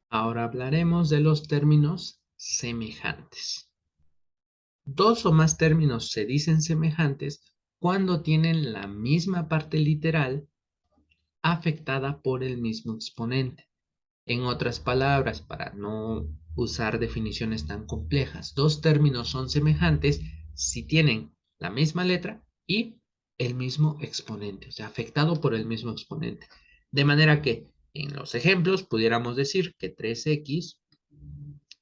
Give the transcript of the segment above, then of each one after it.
Ahora hablaremos de los términos semejantes. Dos o más términos se dicen semejantes cuando tienen la misma parte literal afectada por el mismo exponente. En otras palabras, para no usar definiciones tan complejas, dos términos son semejantes si tienen la misma letra y el mismo exponente, o sea, afectado por el mismo exponente. De manera que en los ejemplos pudiéramos decir que 3x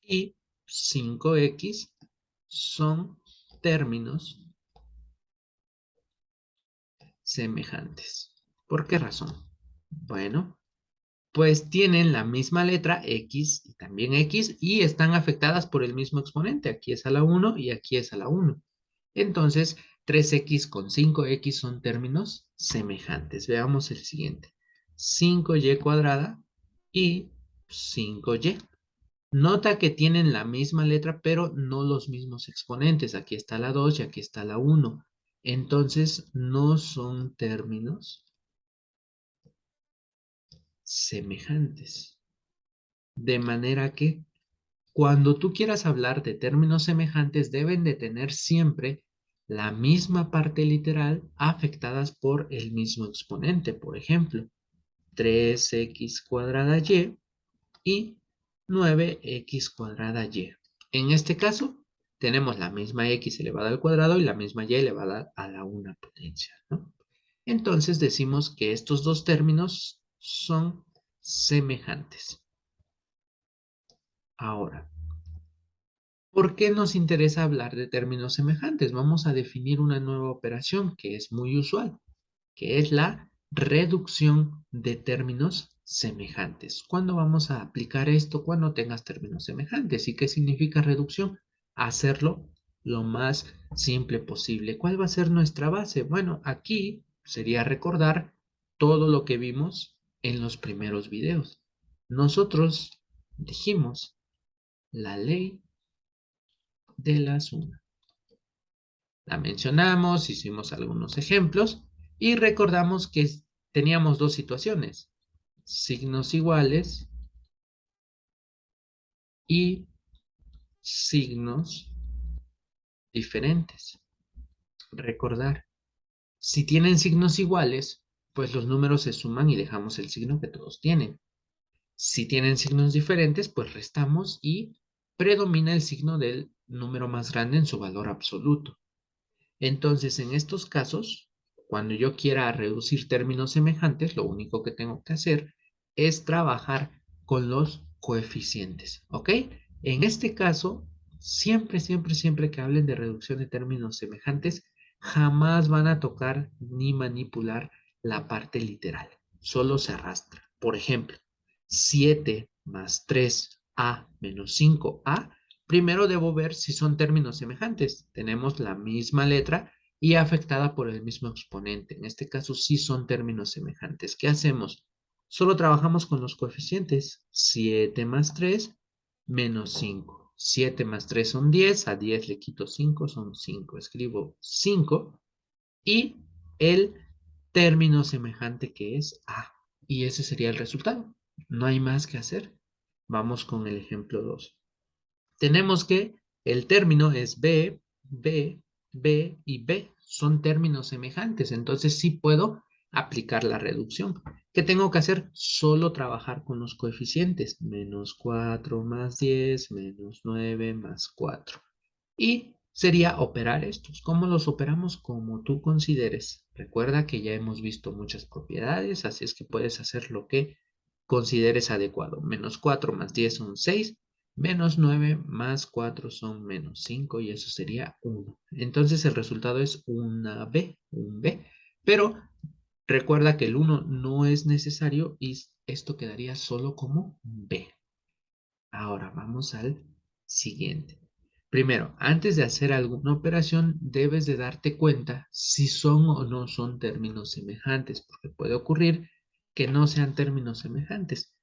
y 5x son términos semejantes. ¿Por qué razón? Bueno, pues tienen la misma letra X y también X y están afectadas por el mismo exponente. Aquí es a la 1 y aquí es a la 1. Entonces, 3x con 5x son términos semejantes. Veamos el siguiente. 5y cuadrada y 5y. Nota que tienen la misma letra, pero no los mismos exponentes. Aquí está la 2 y aquí está la 1. Entonces, no son términos semejantes. De manera que cuando tú quieras hablar de términos semejantes, deben de tener siempre la misma parte literal afectadas por el mismo exponente. Por ejemplo, 3x cuadrada y 9x cuadrada y. En este caso, tenemos la misma x elevada al cuadrado y la misma y elevada a la una potencia, ¿no? Entonces decimos que estos dos términos son semejantes. Ahora, ¿por qué nos interesa hablar de términos semejantes? Vamos a definir una nueva operación que es muy usual, que es la reducción de términos semejantes. ¿Cuándo vamos a aplicar esto? Cuando tengas términos semejantes. ¿Y qué significa reducción? Hacerlo lo más simple posible. ¿Cuál va a ser nuestra base? Bueno, aquí sería recordar todo lo que vimos en los primeros videos. Nosotros dijimos la ley de la suma. La mencionamos, hicimos algunos ejemplos y recordamos que teníamos dos situaciones, signos iguales y signos diferentes. Recordar, si tienen signos iguales, pues los números se suman y dejamos el signo que todos tienen. Si tienen signos diferentes, pues restamos y predomina el signo del número más grande en su valor absoluto. Entonces, en estos casos, cuando yo quiera reducir términos semejantes, lo único que tengo que hacer es trabajar con los coeficientes, ¿ok? En este caso, siempre que hablen de reducción de términos semejantes, jamás van a tocar ni manipular la parte literal, solo se arrastra. Por ejemplo, 7 más 3a menos 5a. Primero debo ver si son términos semejantes. Tenemos la misma letra y afectada por el mismo exponente. En este caso sí son términos semejantes. ¿Qué hacemos? Solo trabajamos con los coeficientes. 7 más 3 menos 5. 7 más 3 son 10. A 10 le quito 5, son 5. Escribo 5 y el término semejante que es A. Y ese sería el resultado. No hay más que hacer. Vamos con el ejemplo 2. Tenemos que el término es B, B, B y B. Son términos semejantes, entonces sí puedo aplicar la reducción. ¿Qué tengo que hacer? Solo trabajar con los coeficientes. Menos 4 más 10, menos 9 más 4. Y sería operar estos. ¿Cómo los operamos? Como tú consideres. Recuerda que ya hemos visto muchas propiedades, así es que puedes hacer lo que consideres adecuado. Menos 4 más 10 son 6, menos 9 más 4 son menos 5 y eso sería 1. Entonces el resultado es una B, un B. Pero recuerda que el 1 no es necesario y esto quedaría solo como B. Ahora vamos al siguiente. Primero, antes de hacer alguna operación, debes de darte cuenta si son o no son términos semejantes, porque puede ocurrir que no sean términos semejantes.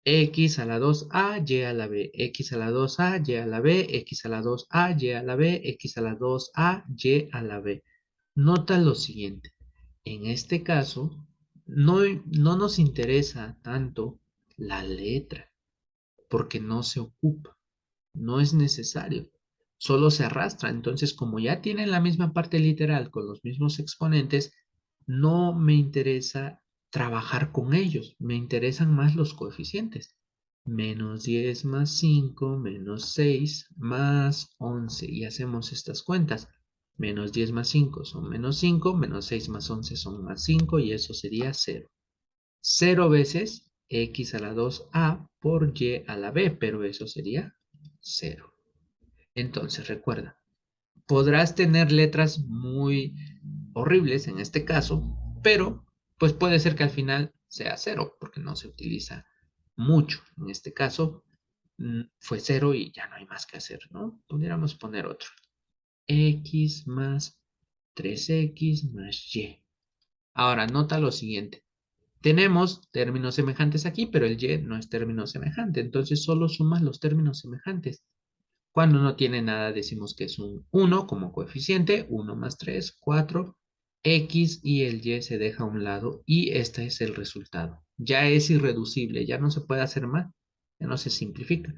X a la 2a, y a la b, x a la 2a, y a la b, x a la 2a, y a la b, x a la 2a, y a la b. Nota lo siguiente. En este caso, no nos interesa tanto la letra. porque no se ocupa, no es necesario, solo se arrastra. Entonces, como ya tienen la misma parte literal con los mismos exponentes, no me interesa trabajar con ellos, me interesan más los coeficientes. Menos 10 más 5 menos 6 más 11. Y hacemos estas cuentas. Menos 10 más 5 son menos 5, menos 6 más 11 son más 5 y eso sería 0. 0 veces x a la 2a por y a la b, pero eso sería 0. Entonces, recuerda, podrás tener letras muy horribles en este caso, pero pues puede ser que al final sea 0, porque no se utiliza mucho. En este caso, fue 0 y ya no hay más que hacer, ¿no? Pudiéramos poner otro. X más 3x más y. Ahora, nota lo siguiente. Tenemos términos semejantes aquí, pero el y no es término semejante. Entonces, solo sumas los términos semejantes. Cuando no tiene nada, decimos que es un 1 como coeficiente. 1 más 3, 4. X y el y se deja a un lado y este es el resultado. Ya es irreducible, ya no se puede hacer más, ya no se simplifica,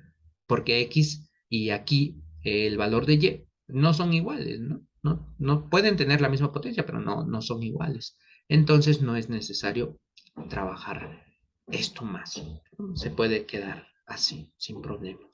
porque X y aquí el valor de Y no son iguales, ¿no? No pueden tener la misma potencia, pero no son iguales. Entonces no es necesario trabajar esto más. Se puede quedar así, sin problema.